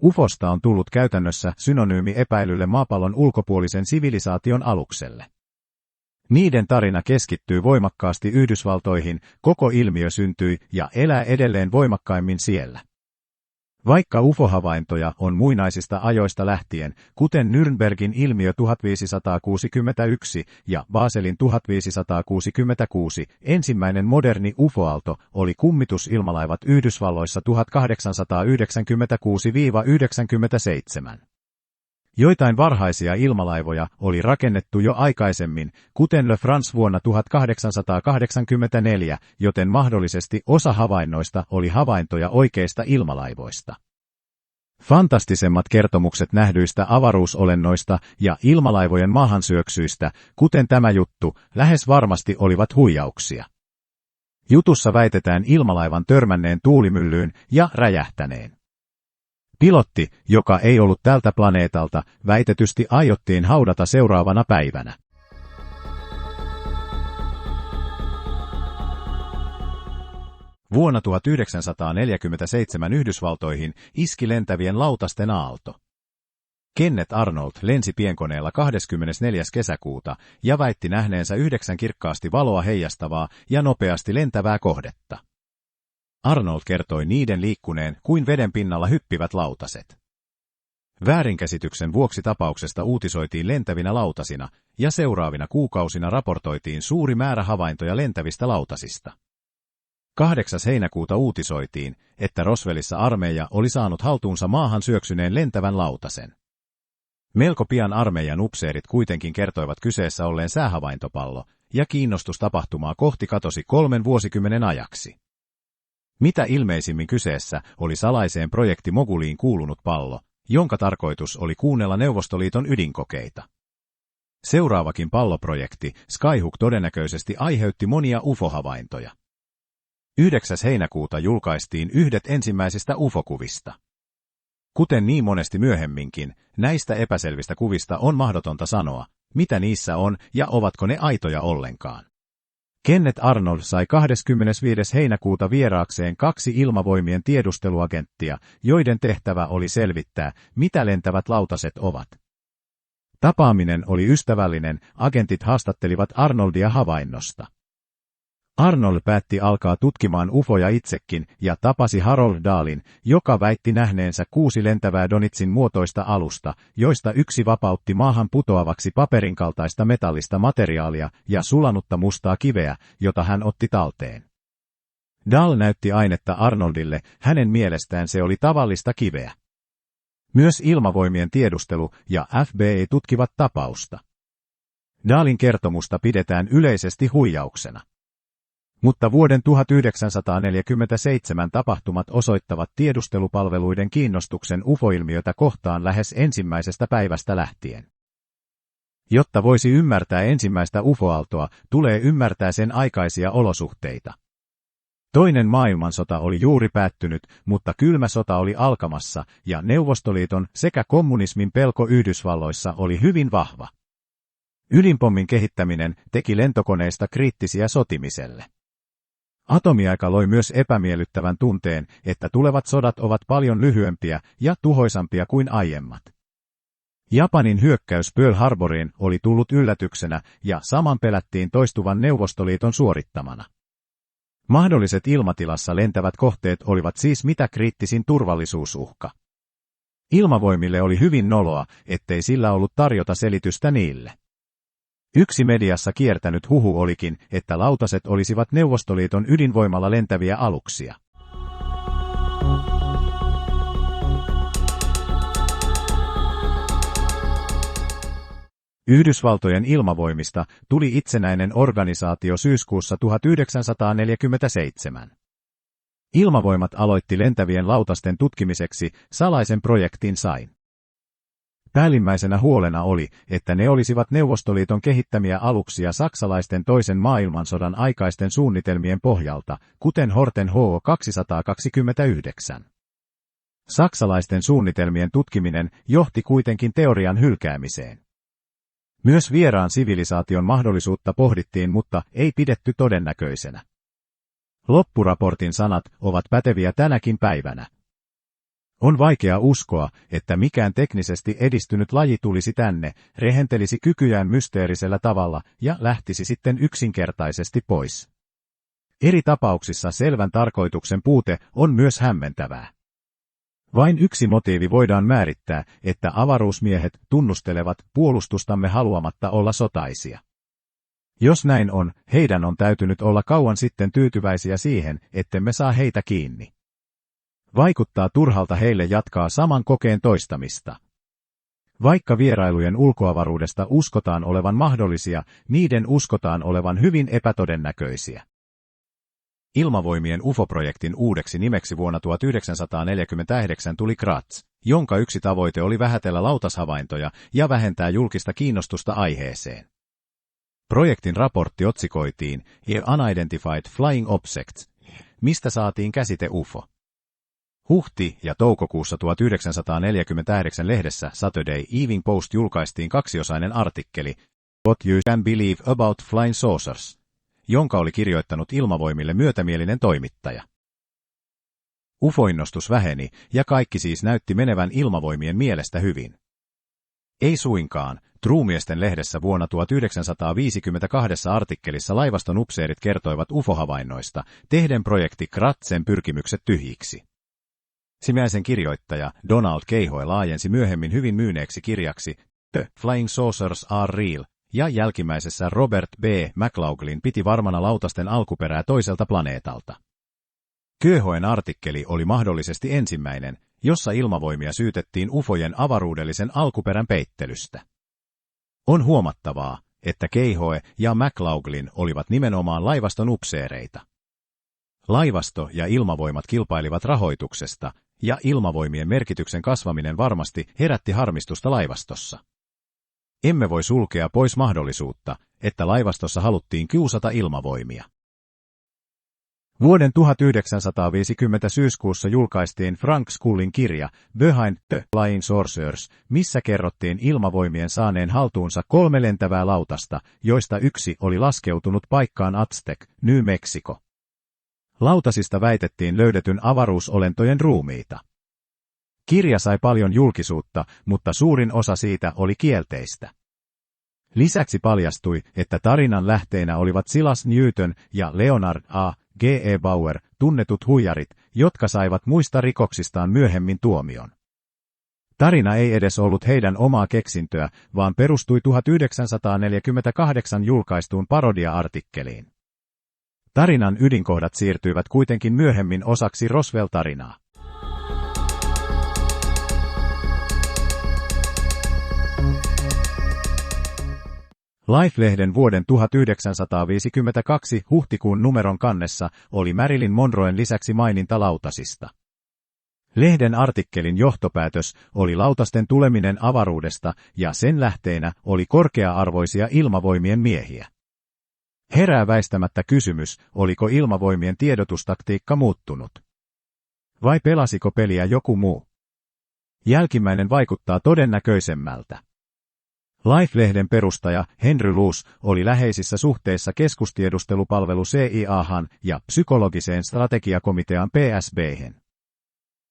UFOsta on tullut käytännössä synonyymi epäilylle maapallon ulkopuolisen sivilisaation alukselle. Niiden tarina keskittyy voimakkaasti Yhdysvaltoihin, koko ilmiö syntyi ja elää edelleen voimakkaimmin siellä. Vaikka UFO-havaintoja on muinaisista ajoista lähtien, kuten Nürnbergin ilmiö 1561 ja Baselin 1566, ensimmäinen moderni UFO-aalto oli kummitusilmalaivat Yhdysvalloissa 1896–97. Joitain varhaisia ilmalaivoja oli rakennettu jo aikaisemmin, kuten Le France vuonna 1884, joten mahdollisesti osa havainnoista oli havaintoja oikeista ilmalaivoista. Fantastisemmat kertomukset nähdyistä avaruusolennoista ja ilmalaivojen maahansyöksyistä, kuten tämä juttu, lähes varmasti olivat huijauksia. Jutussa väitetään ilmalaivan törmänneen tuulimyllyyn ja räjähtäneen. Pilotti, joka ei ollut tältä planeetalta, väitetysti aiottiin haudata seuraavana päivänä. Vuonna 1947 Yhdysvaltoihin iski lentävien lautasten aalto. Kenneth Arnold lensi pienkoneella 24. kesäkuuta ja väitti nähneensä 9 kirkkaasti valoa heijastavaa ja nopeasti lentävää kohdetta. Arnold kertoi niiden liikkuneen kuin veden pinnalla hyppivät lautaset. Väärinkäsityksen vuoksi tapauksesta uutisoitiin lentävinä lautasina, ja seuraavina kuukausina raportoitiin suuri määrä havaintoja lentävistä lautasista. 8. heinäkuuta uutisoitiin, että Roswellissa armeija oli saanut haltuunsa maahan syöksyneen lentävän lautasen. Melko pian armeijan upseerit kuitenkin kertoivat kyseessä olleen säähavaintopallo, ja kiinnostus tapahtumaa kohti katosi 3 vuosikymmenen ajaksi. Mitä ilmeisimmin kyseessä oli salaiseen projekti Moguliin kuulunut pallo, jonka tarkoitus oli kuunnella Neuvostoliiton ydinkokeita. Seuraavakin palloprojekti, Skyhook, todennäköisesti aiheutti monia UFO-havaintoja. 9. heinäkuuta julkaistiin yhdet ensimmäisistä UFO-kuvista. Kuten niin monesti myöhemminkin, näistä epäselvistä kuvista on mahdotonta sanoa, mitä niissä on ja ovatko ne aitoja ollenkaan. Kenneth Arnold sai 25. heinäkuuta vieraakseen 2 ilmavoimien tiedusteluagenttia, joiden tehtävä oli selvittää, mitä lentävät lautaset ovat. Tapaaminen oli ystävällinen, agentit haastattelivat Arnoldia havainnosta. Arnold päätti alkaa tutkimaan ufoja itsekin ja tapasi Harold Dahlin, joka väitti nähneensä 6 lentävää Donitsin muotoista alusta, joista yksi vapautti maahan putoavaksi paperinkaltaista metallista materiaalia ja sulanutta mustaa kiveä, jota hän otti talteen. Dahl näytti ainetta Arnoldille, hänen mielestään se oli tavallista kiveä. Myös ilmavoimien tiedustelu ja FBI tutkivat tapausta. Dahlin kertomusta pidetään yleisesti huijauksena. Mutta vuoden 1947 tapahtumat osoittavat tiedustelupalveluiden kiinnostuksen UFO-ilmiötä kohtaan lähes ensimmäisestä päivästä lähtien. Jotta voisi ymmärtää ensimmäistä UFO-aaltoa, tulee ymmärtää sen aikaisia olosuhteita. Toinen maailmansota oli juuri päättynyt, mutta kylmä sota oli alkamassa, ja Neuvostoliiton sekä kommunismin pelko Yhdysvalloissa oli hyvin vahva. Ydinpommin kehittäminen teki lentokoneista kriittisiä sotimiselle. Atomiaika loi myös epämiellyttävän tunteen, että tulevat sodat ovat paljon lyhyempiä ja tuhoisampia kuin aiemmat. Japanin hyökkäys Pearl Harboriin oli tullut yllätyksenä ja saman pelättiin toistuvan Neuvostoliiton suorittamana. Mahdolliset ilmatilassa lentävät kohteet olivat siis mitä kriittisin turvallisuusuhka. Ilmavoimille oli hyvin noloa, ettei sillä ollut tarjota selitystä niille. Yksi mediassa kiertänyt huhu olikin, että lautaset olisivat Neuvostoliiton ydinvoimalla lentäviä aluksia. Yhdysvaltojen ilmavoimista tuli itsenäinen organisaatio syyskuussa 1947. Ilmavoimat aloitti lentävien lautasten tutkimiseksi salaisen projektin SAIN. Päällimmäisenä huolena oli, että ne olisivat Neuvostoliiton kehittämiä aluksia saksalaisten toisen maailmansodan aikaisten suunnitelmien pohjalta, kuten Horten HO-229. Saksalaisten suunnitelmien tutkiminen johti kuitenkin teorian hylkäämiseen. Myös vieraan sivilisaation mahdollisuutta pohdittiin, mutta ei pidetty todennäköisenä. Loppuraportin sanat ovat päteviä tänäkin päivänä. On vaikea uskoa, että mikään teknisesti edistynyt laji tulisi tänne, rehentelisi kykyjään mysteerisellä tavalla ja lähtisi sitten yksinkertaisesti pois. Eri tapauksissa selvän tarkoituksen puute on myös hämmentävää. Vain yksi motiivi voidaan määrittää, että avaruusmiehet tunnustelevat puolustustamme haluamatta olla sotaisia. Jos näin on, heidän on täytynyt olla kauan sitten tyytyväisiä siihen, ettemme saa heitä kiinni. Vaikuttaa turhalta heille jatkaa saman kokeen toistamista. Vaikka vierailujen ulkoavaruudesta uskotaan olevan mahdollisia, niiden uskotaan olevan hyvin epätodennäköisiä. Ilmavoimien UFO-projektin uudeksi nimeksi vuonna 1949 tuli CRATS, jonka yksi tavoite oli vähätellä lautashavaintoja ja vähentää julkista kiinnostusta aiheeseen. Projektin raportti otsikoitiin Unidentified Flying Objects, mistä saatiin käsite UFO. Huhti- ja toukokuussa 1949 lehdessä Saturday Evening Post julkaistiin kaksiosainen artikkeli What You Can Believe About Flying Saucers, jonka oli kirjoittanut Ilmavoimille myötämielinen toimittaja. UFO-innostus väheni, ja kaikki siis näytti menevän Ilmavoimien mielestä hyvin. Ei suinkaan, Truumiesten lehdessä vuonna 1952 artikkelissa laivaston upseerit kertoivat UFO-havainnoista, tehden projekti CRATSen pyrkimykset tyhjiksi. Simiäisen kirjoittaja Donald Keyhoe laajensi myöhemmin hyvin myyneeksi kirjaksi The Flying Saucers Are Real, ja jälkimmäisessä Robert B. McLaughlin piti varmana lautasten alkuperää toiselta planeetalta. Keyhoen artikkeli oli mahdollisesti ensimmäinen, jossa Ilmavoimia syytettiin ufojen avaruudellisen alkuperän peittelystä. On huomattavaa, että Keyhoe ja McLaughlin olivat nimenomaan laivaston upseereita. Laivasto ja ilmavoimat kilpailivat rahoituksesta, ja ilmavoimien merkityksen kasvaminen varmasti herätti harmistusta laivastossa. Emme voi sulkea pois mahdollisuutta, että laivastossa haluttiin kiusata ilmavoimia. Vuoden 1950 syyskuussa julkaistiin Frank Scullin kirja Behind the Flying Saucers, missä kerrottiin ilmavoimien saaneen haltuunsa 3 lentävää lautasta, joista yksi oli laskeutunut paikkaan Aztec, New Mexico. Lautasista väitettiin löydetyn avaruusolentojen ruumiita. Kirja sai paljon julkisuutta, mutta suurin osa siitä oli kielteistä. Lisäksi paljastui, että tarinan lähteinä olivat Silas Newton ja Leonard A. G. E. Bauer, tunnetut huijarit, jotka saivat muista rikoksistaan myöhemmin tuomion. Tarina ei edes ollut heidän omaa keksintöä, vaan perustui 1948 julkaistuun parodia-artikkeliin. Tarinan ydinkohdat siirtyivät kuitenkin myöhemmin osaksi Roswell-tarinaa. Life-lehden vuoden 1952 huhtikuun numeron kannessa oli Marilyn Monroen lisäksi maininta lautasista. Lehden artikkelin johtopäätös oli lautasten tuleminen avaruudesta ja sen lähteenä oli korkea-arvoisia ilmavoimien miehiä. Herää väistämättä kysymys, oliko ilmavoimien tiedotustaktiikka muuttunut? Vai pelasiko peliä joku muu? Jälkimmäinen vaikuttaa todennäköisemmältä. Life-lehden perustaja Henry Luce oli läheisissä suhteissa keskustiedustelupalvelu CIA:han ja psykologiseen strategiakomiteaan PSB:hen.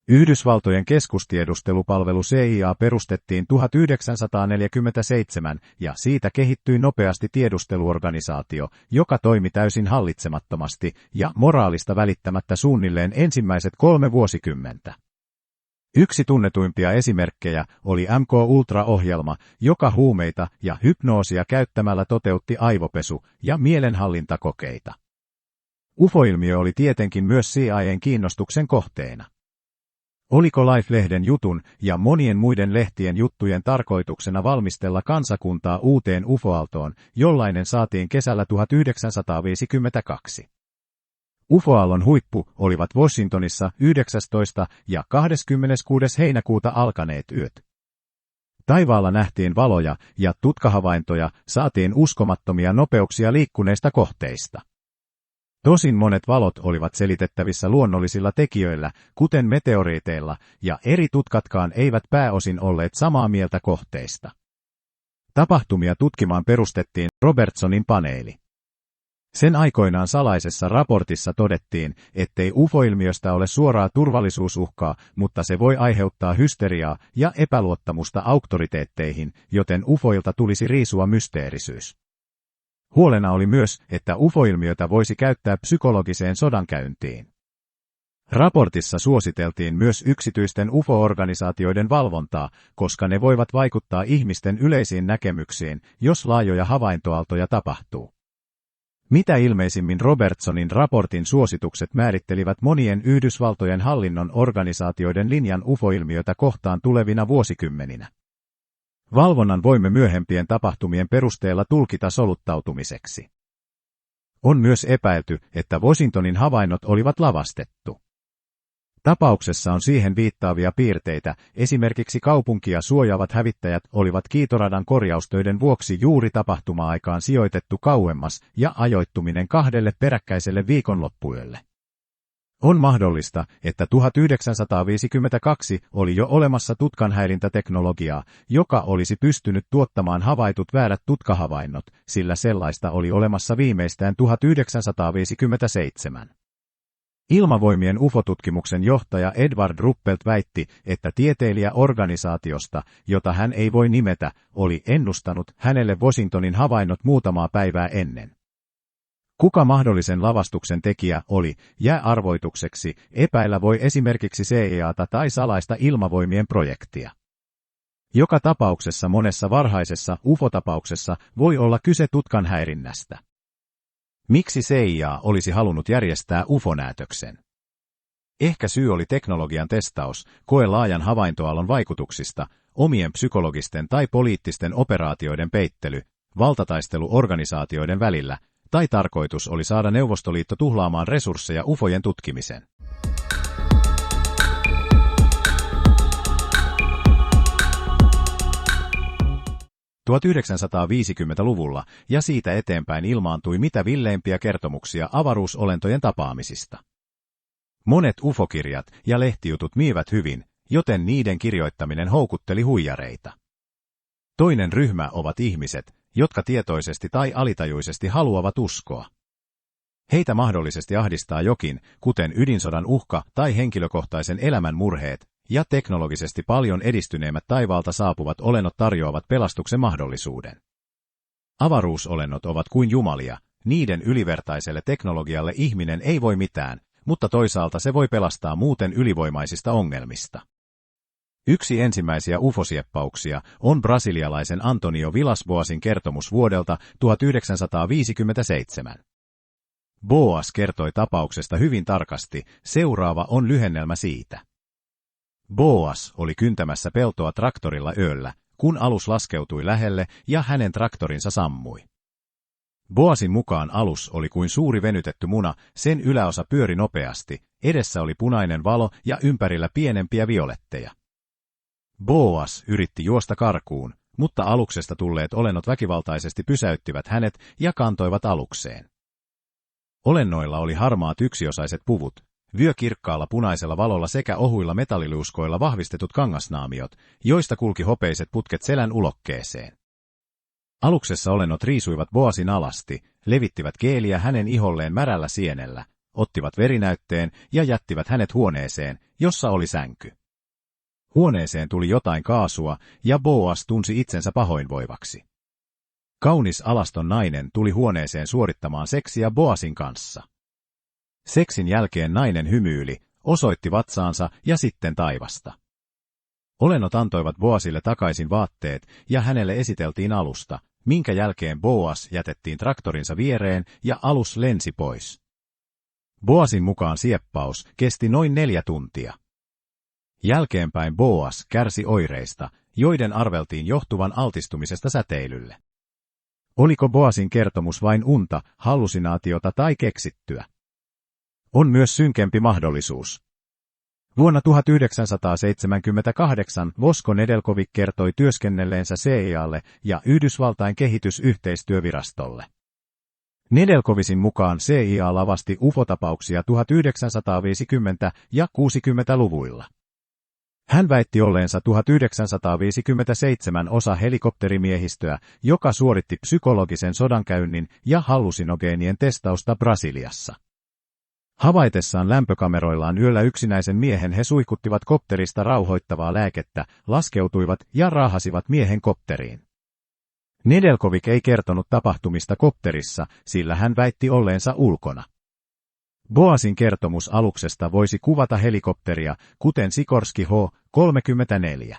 Yhdysvaltojen keskustiedustelupalvelu CIA perustettiin 1947 ja siitä kehittyi nopeasti tiedusteluorganisaatio, joka toimi täysin hallitsemattomasti ja moraalista välittämättä suunnilleen ensimmäiset 3 vuosikymmentä. Yksi tunnetuimpia esimerkkejä oli MK-Ultra-ohjelma, joka huumeita ja hypnoosia käyttämällä toteutti aivopesu- ja mielenhallintakokeita. UFO-ilmiö oli tietenkin myös CIA:n kiinnostuksen kohteena. Oliko Life-lehden jutun ja monien muiden lehtien juttujen tarkoituksena valmistella kansakuntaa uuteen UFO-aaltoon, jollainen saatiin kesällä 1952? UFO-aallon huippu olivat Washingtonissa 19. ja 26. heinäkuuta alkaneet yöt. Taivaalla nähtiin valoja ja tutkahavaintoja, saatiin uskomattomia nopeuksia liikkuneista kohteista. Tosin monet valot olivat selitettävissä luonnollisilla tekijöillä, kuten meteoriiteilla, ja eri tutkatkaan eivät pääosin olleet samaa mieltä kohteista. Tapahtumia tutkimaan perustettiin Robertsonin paneeli. Sen aikoinaan salaisessa raportissa todettiin, ettei UFO-ilmiöstä ole suoraa turvallisuusuhkaa, mutta se voi aiheuttaa hysteriaa ja epäluottamusta auktoriteetteihin, joten UFOilta tulisi riisua mysteerisyys. Huolena oli myös, että UFO-ilmiötä voisi käyttää psykologiseen sodankäyntiin. Raportissa suositeltiin myös yksityisten UFO-organisaatioiden valvontaa, koska ne voivat vaikuttaa ihmisten yleisiin näkemyksiin, jos laajoja havaintoaaltoja tapahtuu. Mitä ilmeisimmin Robertsonin raportin suositukset määrittelivät monien Yhdysvaltojen hallinnon organisaatioiden linjan UFO-ilmiötä kohtaan tulevina vuosikymmeninä. Valvonnan voimme myöhempien tapahtumien perusteella tulkita soluttautumiseksi. On myös epäilty, että Washingtonin havainnot olivat lavastettu. Tapauksessa on siihen viittaavia piirteitä, esimerkiksi kaupunkia suojaavat hävittäjät olivat kiitoradan korjaustöiden vuoksi juuri tapahtuma-aikaan sijoitettu kauemmas ja ajoittuminen 2 peräkkäiselle viikonloppuyölle. On mahdollista, että 1952 oli jo olemassa tutkanhäirintäteknologiaa, joka olisi pystynyt tuottamaan havaitut väärät tutkahavainnot, sillä sellaista oli olemassa viimeistään 1957. Ilmavoimien UFO-tutkimuksen johtaja Edward Ruppelt väitti, että tieteilijäorganisaatiosta, jota hän ei voi nimetä, oli ennustanut hänelle Washingtonin havainnot muutamaa päivää ennen. Kuka mahdollisen lavastuksen tekijä oli, jää arvoitukseksi, epäillä voi esimerkiksi CIA:ta tai salaista ilmavoimien projektia. Joka tapauksessa monessa varhaisessa UFO-tapauksessa voi olla kyse tutkanhäirinnästä. Miksi CIA olisi halunnut järjestää UFO-näytöksen? Ehkä syy oli teknologian testaus, koe laajan havaintoaallon vaikutuksista, omien psykologisten tai poliittisten operaatioiden peittely, valtataistelu organisaatioiden välillä, tai tarkoitus oli saada Neuvostoliitto tuhlaamaan resursseja UFOjen tutkimiseen. – 1950-luvulla ja siitä eteenpäin ilmaantui mitä villeimpiä kertomuksia avaruusolentojen tapaamisista. Monet UFO-kirjat ja lehtijutut myyvät hyvin, joten niiden kirjoittaminen houkutteli huijareita. Toinen ryhmä ovat ihmiset, jotka tietoisesti tai alitajuisesti haluavat uskoa. Heitä mahdollisesti ahdistaa jokin, kuten ydinsodan uhka tai henkilökohtaisen elämän murheet, ja teknologisesti paljon edistyneemmät taivaalta saapuvat olennot tarjoavat pelastuksen mahdollisuuden. Avaruusolennot ovat kuin jumalia, niiden ylivertaiselle teknologialle ihminen ei voi mitään, mutta toisaalta se voi pelastaa muuten ylivoimaisista ongelmista. Yksi ensimmäisiä ufosieppauksia on brasilialaisen Antonio Villas-Boasin kertomus vuodelta 1957. Boas kertoi tapauksesta hyvin tarkasti, seuraava on lyhennelmä siitä. Boas oli kyntämässä peltoa traktorilla yöllä, kun alus laskeutui lähelle ja hänen traktorinsa sammui. Boasin mukaan alus oli kuin suuri venytetty muna, sen yläosa pyöri nopeasti, edessä oli punainen valo ja ympärillä pienempiä violetteja. Boas yritti juosta karkuun, mutta aluksesta tulleet olennot väkivaltaisesti pysäyttivät hänet ja kantoivat alukseen. Olennoilla oli harmaat yksiosaiset puvut, vyökirkkaalla punaisella valolla sekä ohuilla metalliliuskoilla vahvistetut kangasnaamiot, joista kulki hopeiset putket selän ulokkeeseen. Aluksessa olennot riisuivat Boasin alasti, levittivät geeliä hänen iholleen märällä sienellä, ottivat verinäytteen ja jättivät hänet huoneeseen, jossa oli sänky. Huoneeseen tuli jotain kaasua, ja Boas tunsi itsensä pahoinvoivaksi. Kaunis alaston nainen tuli huoneeseen suorittamaan seksiä Boasin kanssa. Seksin jälkeen nainen hymyili, osoitti vatsaansa ja sitten taivasta. Olennot antoivat Boasille takaisin vaatteet, ja hänelle esiteltiin alusta, minkä jälkeen Boas jätettiin traktorinsa viereen ja alus lensi pois. Boasin mukaan sieppaus kesti noin 4 tuntia. Jälkeenpäin Boas kärsi oireista, joiden arveltiin johtuvan altistumisesta säteilylle. Oliko Boasin kertomus vain unta, hallusinaatiota tai keksittyä? On myös synkempi mahdollisuus. Vuonna 1978 Vosko Nedeljkovic kertoi työskennelleensä CIA:lle ja Yhdysvaltain kehitysyhteistyövirastolle. Nedeljkovicin mukaan CIA lavasti UFO-tapauksia 1950- ja 60-luvuilla. Hän väitti olleensa 1957 osa helikopterimiehistöä, joka suoritti psykologisen sodankäynnin ja hallusinogeenien testausta Brasiliassa. Havaitessaan lämpökameroillaan yöllä yksinäisen miehen he suihkuttivat kopterista rauhoittavaa lääkettä, laskeutuivat ja raahasivat miehen kopteriin. Nedeljkovic ei kertonut tapahtumista kopterissa, sillä hän väitti olleensa ulkona. Boasin kertomus aluksesta voisi kuvata helikopteria, kuten Sikorsky H-34.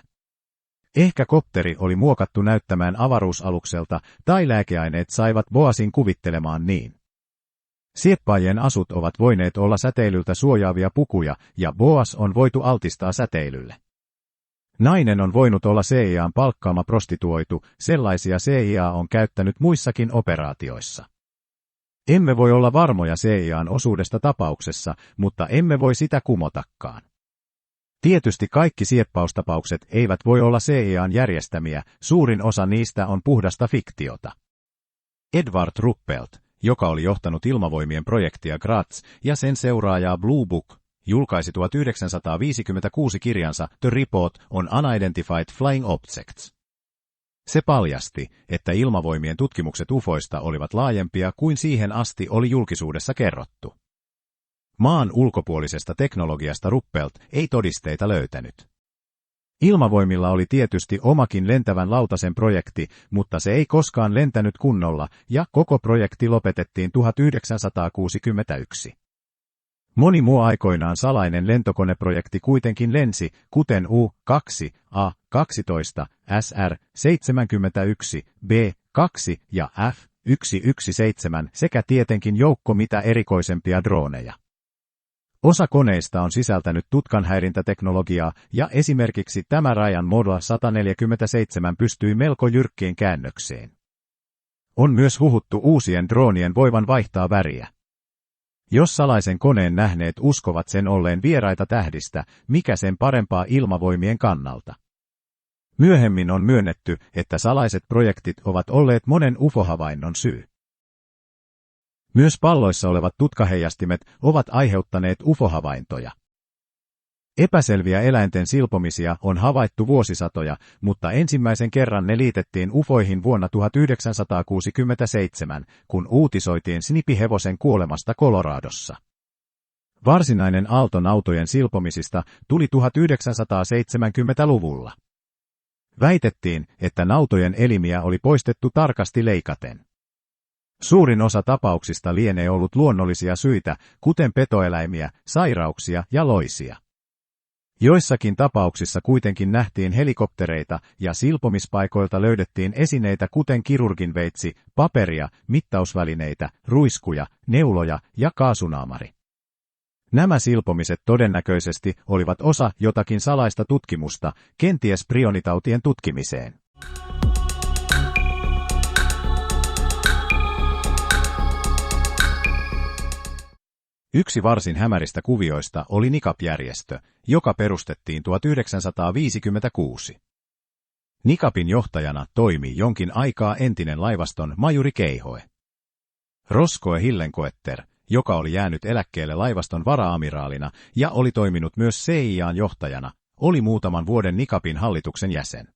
Ehkä kopteri oli muokattu näyttämään avaruusalukselta, tai lääkeaineet saivat Boasin kuvittelemaan niin. Sieppaajien asut ovat voineet olla säteilyltä suojaavia pukuja, ja Boas on voitu altistaa säteilylle. Nainen on voinut olla CIA:n palkkaama prostituoitu, sellaisia CIA on käyttänyt muissakin operaatioissa. Emme voi olla varmoja CIA:n osuudesta tapauksessa, mutta emme voi sitä kumotakaan. Tietysti kaikki sieppaustapaukset eivät voi olla CIA:n järjestämiä, suurin osa niistä on puhdasta fiktiota. Edward Ruppelt, joka oli johtanut ilmavoimien projektia Graz ja sen seuraajaa Blue Book, julkaisi 1956 kirjansa The Report on Unidentified Flying Objects. Se paljasti, että ilmavoimien tutkimukset ufoista olivat laajempia kuin siihen asti oli julkisuudessa kerrottu. Maan ulkopuolisesta teknologiasta Ruppelt ei todisteita löytänyt. Ilmavoimilla oli tietysti omakin lentävän lautasen projekti, mutta se ei koskaan lentänyt kunnolla, ja koko projekti lopetettiin 1961. Moni muu aikoinaan salainen lentokoneprojekti kuitenkin lensi, kuten U-2, A-12, SR-71, B-2 ja F-117 sekä tietenkin joukko mitä erikoisempia drooneja. Osa koneista on sisältänyt tutkanhäirintäteknologiaa ja esimerkiksi tämä Ryan Model 147 pystyi melko jyrkkiin käännökseen. On myös huhuttu uusien droonien voivan vaihtaa väriä. Jos salaisen koneen nähneet uskovat sen olleen vieraita tähdistä, mikä sen parempaa ilmavoimien kannalta. Myöhemmin on myönnetty, että salaiset projektit ovat olleet monen UFO-havainnon syy. Myös palloissa olevat tutkaheijastimet ovat aiheuttaneet UFO-havaintoja. Epäselviä eläinten silpomisia on havaittu vuosisatoja, mutta ensimmäisen kerran ne liitettiin ufoihin vuonna 1967, kun uutisoitiin Snipi-hevosen kuolemasta Coloradossa. Varsinainen aalto nautojen silpomisista tuli 1970-luvulla. Väitettiin, että nautojen elimiä oli poistettu tarkasti leikaten. Suurin osa tapauksista lienee ollut luonnollisia syitä, kuten petoeläimiä, sairauksia ja loisia. Joissakin tapauksissa kuitenkin nähtiin helikoptereita ja silpomispaikoilta löydettiin esineitä kuten kirurginveitsi, paperia, mittausvälineitä, ruiskuja, neuloja ja kaasunaamari. Nämä silpomiset todennäköisesti olivat osa jotakin salaista tutkimusta, kenties prionitautien tutkimiseen. Yksi varsin hämäristä kuvioista oli NICAP-järjestö, joka perustettiin 1956. NICAPin johtajana toimi jonkin aikaa entinen laivaston majuri Keihoe. Roscoe Hillenkoetter, joka oli jäänyt eläkkeelle laivaston vara-amiraalina ja oli toiminut myös CIA:n johtajana, oli muutaman vuoden NICAPin hallituksen jäsen.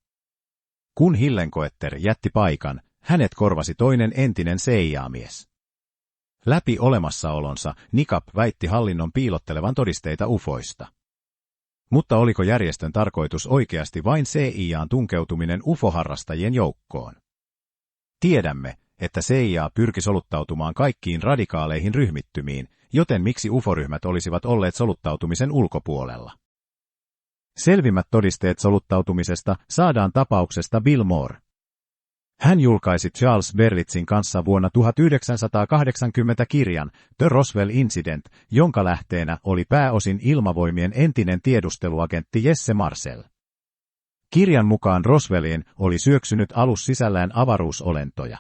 Kun Hillenkoetter jätti paikan, hänet korvasi toinen entinen CIA-mies. Läpi olemassaolonsa NICAP väitti hallinnon piilottelevan todisteita ufoista. Mutta oliko järjestön tarkoitus oikeasti vain CIA:n tunkeutuminen ufoharrastajien joukkoon? Tiedämme, että CIA pyrki soluttautumaan kaikkiin radikaaleihin ryhmittymiin, joten miksi uforyhmät olisivat olleet soluttautumisen ulkopuolella? Selvimmät todisteet soluttautumisesta saadaan tapauksesta Bill Moore. Hän julkaisi Charles Berlitzin kanssa vuonna 1980 kirjan The Roswell Incident, jonka lähteenä oli pääosin ilmavoimien entinen tiedusteluagentti Jesse Marcel. Kirjan mukaan Roswelliin oli syöksynyt alus sisällään avaruusolentoja.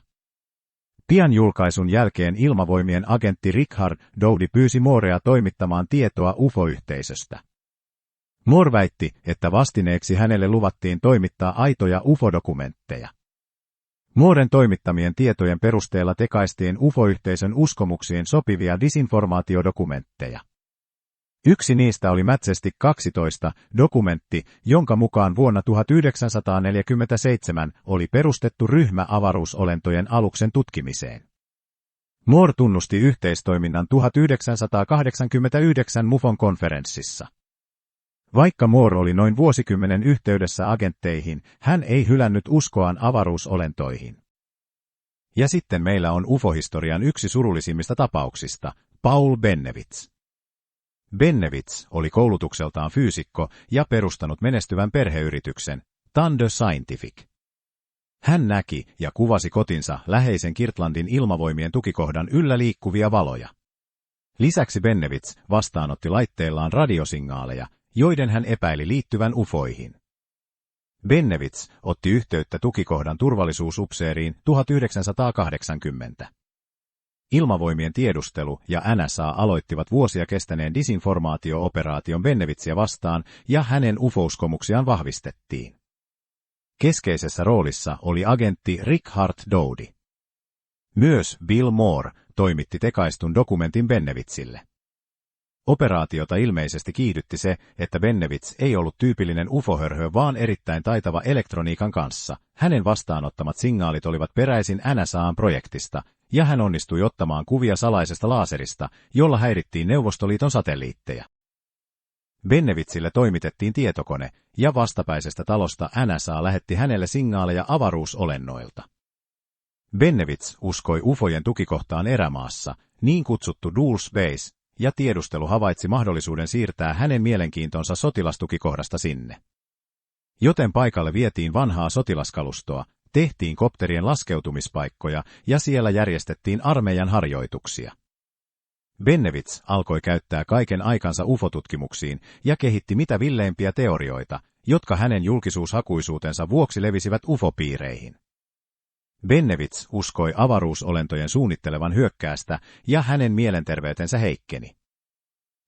Pian julkaisun jälkeen ilmavoimien agentti Richard Dowdy pyysi Moorea toimittamaan tietoa UFO-yhteisöstä. Moore väitti, että vastineeksi hänelle luvattiin toimittaa aitoja UFO-dokumentteja. Mooren toimittamien tietojen perusteella tekaistiin UFO-yhteisön uskomuksiin sopivia disinformaatiodokumentteja. Yksi niistä oli Majestic 12, dokumentti, jonka mukaan vuonna 1947 oli perustettu ryhmä avaruusolentojen aluksen tutkimiseen. Moore tunnusti yhteistoiminnan 1989 MUFON konferenssissa. Vaikka Moore oli noin vuosikymmenen yhteydessä agentteihin, hän ei hylännyt uskoaan avaruusolentoihin. Ja sitten meillä on UFO-historian yksi surullisimmista tapauksista, Paul Bennewitz. Bennewitz oli koulutukseltaan fyysikko ja perustanut menestyvän perheyrityksen, Thunder Scientific. Hän näki ja kuvasi kotinsa läheisen Kirtlandin ilmavoimien tukikohdan yllä liikkuvia valoja. Lisäksi Bennewitz vastaanotti laitteellaan radiosignaaleja, joiden hän epäili liittyvän ufoihin. Bennewitz otti yhteyttä tukikohdan turvallisuusupseeriin 1980. Ilmavoimien tiedustelu ja NSA aloittivat vuosia kestäneen disinformaatio-operaation Bennewitzia vastaan ja hänen ufouskomuksiaan vahvistettiin. Keskeisessä roolissa oli agentti Richard Doty. Myös Bill Moore toimitti tekaistun dokumentin Bennewitzille. Operaatiota ilmeisesti kiihdytti se, että Bennewitz ei ollut tyypillinen ufohörhö, vaan erittäin taitava elektroniikan kanssa. Hänen vastaanottamat signaalit olivat peräisin NSA:n projektista, ja hän onnistui ottamaan kuvia salaisesta laaserista, jolla häirittiin Neuvostoliiton satelliitteja. Bennewitzille toimitettiin tietokone, ja vastapäisestä talosta NSA lähetti hänelle signaaleja avaruusolennoilta. Bennewitz uskoi ufojen tukikohtaan erämaassa, niin kutsuttu Dual Space, ja tiedustelu havaitsi mahdollisuuden siirtää hänen mielenkiintonsa sotilastukikohdasta sinne. Joten paikalle vietiin vanhaa sotilaskalustoa, tehtiin kopterien laskeutumispaikkoja ja siellä järjestettiin armeijan harjoituksia. Bennewitz alkoi käyttää kaiken aikansa ufotutkimuksiin ja kehitti mitä villeimpiä teorioita, jotka hänen julkisuushakuisuutensa vuoksi levisivät ufopiireihin. Bennewitz uskoi avaruusolentojen suunnittelevan hyökkäästä ja hänen mielenterveytensä heikkeni.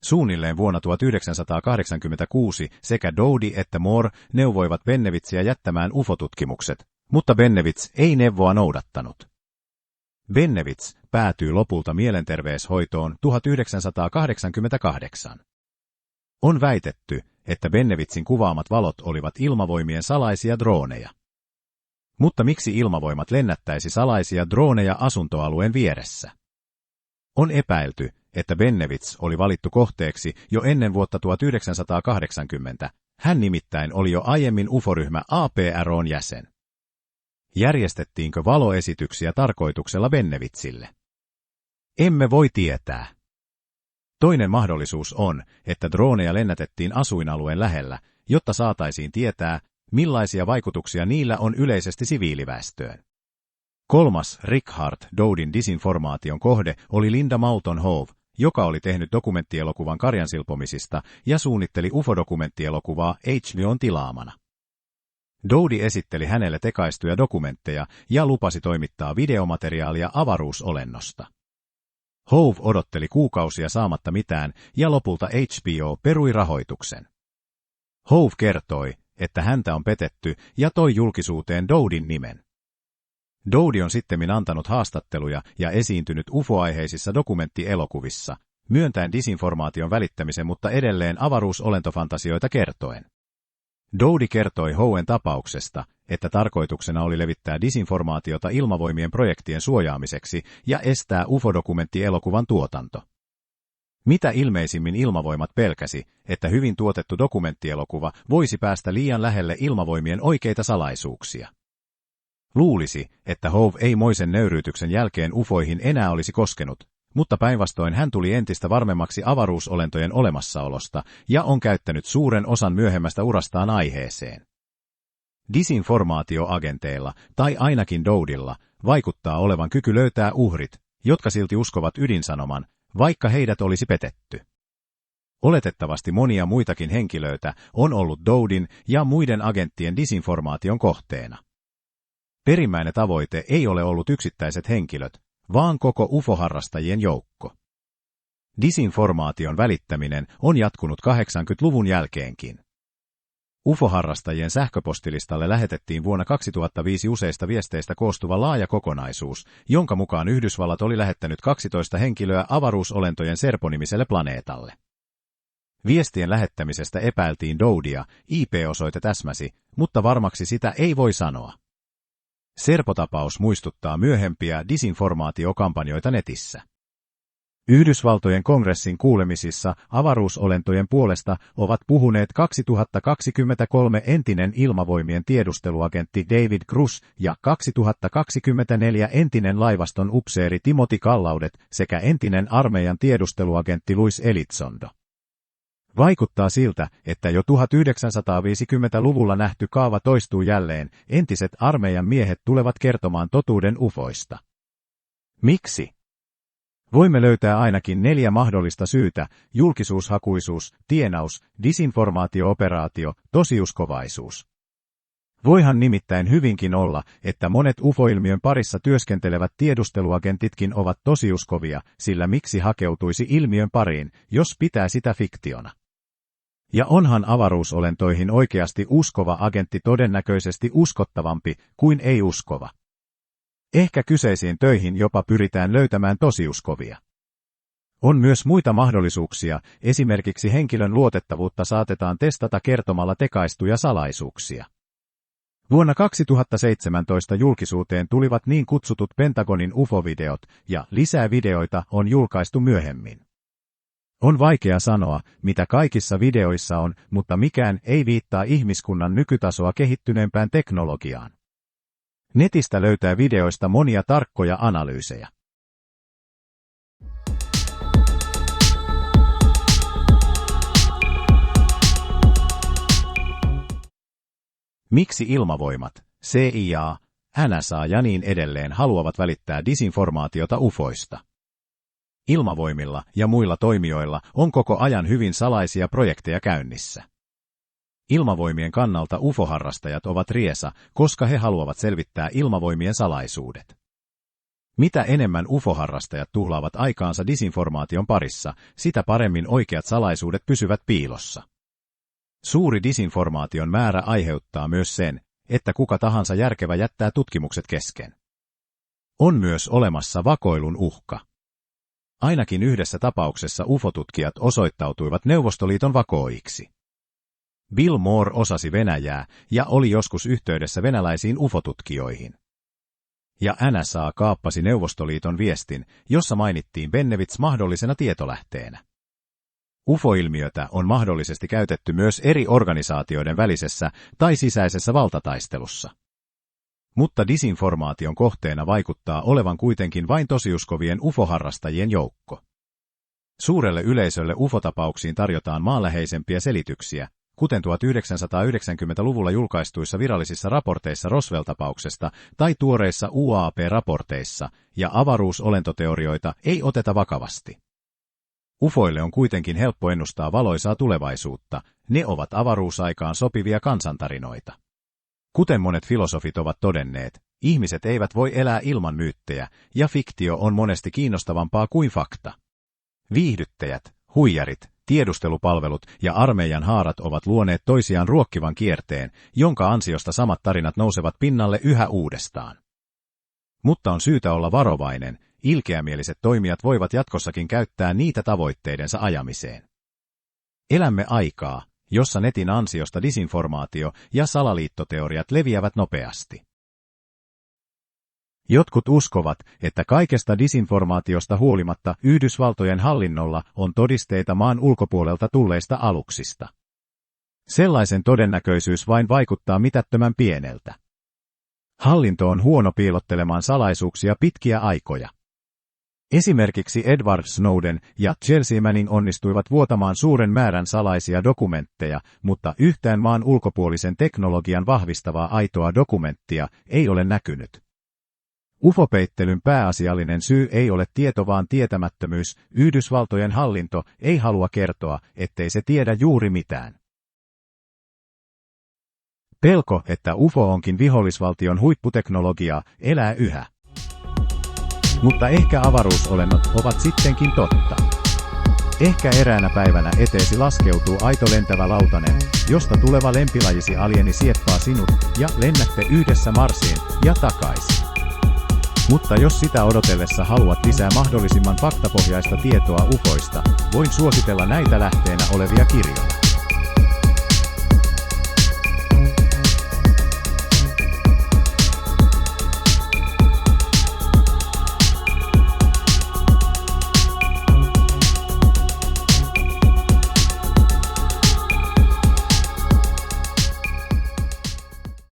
Suunnilleen vuonna 1986 sekä Doty että Moore neuvoivat Bennewitzia jättämään ufotutkimukset, mutta Bennewitz ei neuvoa noudattanut. Bennewitz päätyi lopulta mielenterveyshoitoon 1988. On väitetty, että Bennewitzin kuvaamat valot olivat ilmavoimien salaisia drooneja. Mutta miksi ilmavoimat lennättäisi salaisia drooneja asuntoalueen vieressä? On epäilty, että Bennewitz oli valittu kohteeksi jo ennen vuotta 1980, hän nimittäin oli jo aiemmin UFO-ryhmä APRO:n jäsen. Järjestettiinkö valoesityksiä tarkoituksella Bennewitzille? Emme voi tietää. Toinen mahdollisuus on, että drooneja lennätettiin asuinalueen lähellä, jotta saataisiin tietää, millaisia vaikutuksia niillä on yleisesti siviiliväestöön. Kolmas Richard Dotyn disinformaation kohde oli Linda Moulton Howe, joka oli tehnyt dokumenttielokuvan karjansilpomisista ja suunnitteli UFO-dokumenttielokuvaa HBO:n tilaamana. Doty esitteli hänelle tekaistuja dokumentteja ja lupasi toimittaa videomateriaalia avaruusolennosta. Howe odotteli kuukausia saamatta mitään ja lopulta HBO perui rahoituksen. Howe kertoi, että häntä on petetty ja toi julkisuuteen Dotyn nimen. Doty on sittemmin antanut haastatteluja ja esiintynyt UFO-aiheisissa dokumenttielokuvissa, myöntäen disinformaation välittämisen, mutta edelleen avaruusolentofantasioita kertoen. Doty kertoi Howen tapauksesta, että tarkoituksena oli levittää disinformaatiota ilmavoimien projektien suojaamiseksi ja estää UFO-dokumenttielokuvan tuotanto. Mitä ilmeisimmin ilmavoimat pelkäsi, että hyvin tuotettu dokumenttielokuva voisi päästä liian lähelle ilmavoimien oikeita salaisuuksia. Luulisi, että Howe ei moisen nöyryytyksen jälkeen ufoihin enää olisi koskenut, mutta päinvastoin hän tuli entistä varmemmaksi avaruusolentojen olemassaolosta ja on käyttänyt suuren osan myöhemmästä urastaan aiheeseen. Disinformaatioagenteilla, tai ainakin Dotylla, vaikuttaa olevan kyky löytää uhrit, jotka silti uskovat ydinsanoman, vaikka heidät olisi petetty. Oletettavasti monia muitakin henkilöitä on ollut Dotyn ja muiden agenttien disinformaation kohteena. Perimmäinen tavoite ei ole ollut yksittäiset henkilöt, vaan koko UFO-harrastajien joukko. Disinformaation välittäminen on jatkunut 80-luvun jälkeenkin. UFO-harrastajien sähköpostilistalle lähetettiin vuonna 2005 useista viesteistä koostuva laaja kokonaisuus, jonka mukaan Yhdysvallat oli lähettänyt 12 henkilöä avaruusolentojen Serpo-nimiselle planeetalle. Viestien lähettämisestä epäiltiin Doudia, IP-osoite täsmäsi, mutta varmaksi sitä ei voi sanoa. Serpo-tapaus muistuttaa myöhempiä disinformaatiokampanjoita netissä. Yhdysvaltojen kongressin kuulemisissa avaruusolentojen puolesta ovat puhuneet 2023 entinen ilmavoimien tiedusteluagentti David Grush ja 2024 entinen laivaston upseeri Timothy Callaudet sekä entinen armeijan tiedusteluagentti Louis Elizondo. Vaikuttaa siltä, että jo 1950-luvulla nähty kaava toistuu jälleen, entiset armeijan miehet tulevat kertomaan totuuden ufoista. Miksi? Voimme löytää ainakin 4 mahdollista syytä: julkisuushakuisuus, tienaus, disinformaatio-operaatio, tosiuskovaisuus. Voihan nimittäin hyvinkin olla, että monet UFO-ilmiön parissa työskentelevät tiedusteluagentitkin ovat tosiuskovia, sillä miksi hakeutuisi ilmiön pariin, jos pitää sitä fiktiona? Ja onhan avaruusolentoihin oikeasti uskova agentti todennäköisesti uskottavampi kuin ei-uskova. Ehkä kyseisiin töihin jopa pyritään löytämään tosiuskovia. On myös muita mahdollisuuksia, esimerkiksi henkilön luotettavuutta saatetaan testata kertomalla tekaistuja salaisuuksia. Vuonna 2017 julkisuuteen tulivat niin kutsutut Pentagonin UFO-videot, ja lisää videoita on julkaistu myöhemmin. On vaikea sanoa, mitä kaikissa videoissa on, mutta mikään ei viittaa ihmiskunnan nykytasoa kehittyneempään teknologiaan. Netistä löytää videoista monia tarkkoja analyysejä. Miksi ilmavoimat, CIA, NSA ja niin edelleen haluavat välittää disinformaatiota ufoista? Ilmavoimilla ja muilla toimijoilla on koko ajan hyvin salaisia projekteja käynnissä. Ilmavoimien kannalta UFO-harrastajat ovat riesa, koska he haluavat selvittää ilmavoimien salaisuudet. Mitä enemmän UFO-harrastajat tuhlaavat aikaansa disinformaation parissa, sitä paremmin oikeat salaisuudet pysyvät piilossa. Suuri disinformaation määrä aiheuttaa myös sen, että kuka tahansa järkevä jättää tutkimukset kesken. On myös olemassa vakoilun uhka. Ainakin yhdessä tapauksessa UFO-tutkijat osoittautuivat Neuvostoliiton vakoojiksi. Bill Moore osasi venäjää ja oli joskus yhteydessä venäläisiin UFO-tutkijoihin. Ja NSA kaappasi Neuvostoliiton viestin, jossa mainittiin Bennevits mahdollisena tietolähteenä. UFO-ilmiötä on mahdollisesti käytetty myös eri organisaatioiden välisessä tai sisäisessä valtataistelussa. Mutta disinformaation kohteena vaikuttaa olevan kuitenkin vain tosiuskovien UFO-harrastajien joukko. Suurelle yleisölle UFO-tapauksiin tarjotaan maanläheisempiä selityksiä, kuten 1990-luvulla julkaistuissa virallisissa raporteissa Roswell-tapauksesta tai tuoreissa UAP-raporteissa, ja avaruusolentoteorioita ei oteta vakavasti. UFOille on kuitenkin helppo ennustaa valoisaa tulevaisuutta, ne ovat avaruusaikaan sopivia kansantarinoita. Kuten monet filosofit ovat todenneet, ihmiset eivät voi elää ilman myyttejä, ja fiktio on monesti kiinnostavampaa kuin fakta. Viihdyttäjät, huijarit, tiedustelupalvelut ja armeijan haarat ovat luoneet toisiaan ruokkivan kierteen, jonka ansiosta samat tarinat nousevat pinnalle yhä uudestaan. Mutta on syytä olla varovainen, ilkeämieliset toimijat voivat jatkossakin käyttää niitä tavoitteidensa ajamiseen. Elämme aikaa, jossa netin ansiosta disinformaatio ja salaliittoteoriat leviävät nopeasti. Jotkut uskovat, että kaikesta disinformaatiosta huolimatta Yhdysvaltojen hallinnolla on todisteita maan ulkopuolelta tulleista aluksista. Sellaisen todennäköisyys vain vaikuttaa mitättömän pieneltä. Hallinto on huono piilottelemaan salaisuuksia pitkiä aikoja. Esimerkiksi Edward Snowden ja Chelsea Manning onnistuivat vuotamaan suuren määrän salaisia dokumentteja, mutta yhtään maan ulkopuolisen teknologian vahvistavaa aitoa dokumenttia ei ole näkynyt. UFO-peittelyn pääasiallinen syy ei ole tieto vaan tietämättömyys, Yhdysvaltojen hallinto ei halua kertoa, ettei se tiedä juuri mitään. Pelko, että UFO onkin vihollisvaltion huipputeknologiaa, elää yhä. Mutta ehkä avaruusolennot ovat sittenkin totta. Ehkä eräänä päivänä eteesi laskeutuu aito lentävä lautanen, josta tuleva lempilajisi alieni sieppaa sinut, ja lennätte yhdessä Marsiin ja takaisin. Mutta jos sitä odotellessa haluat lisää mahdollisimman faktapohjaista tietoa ufoista, voin suositella näitä lähteenä olevia kirjoja.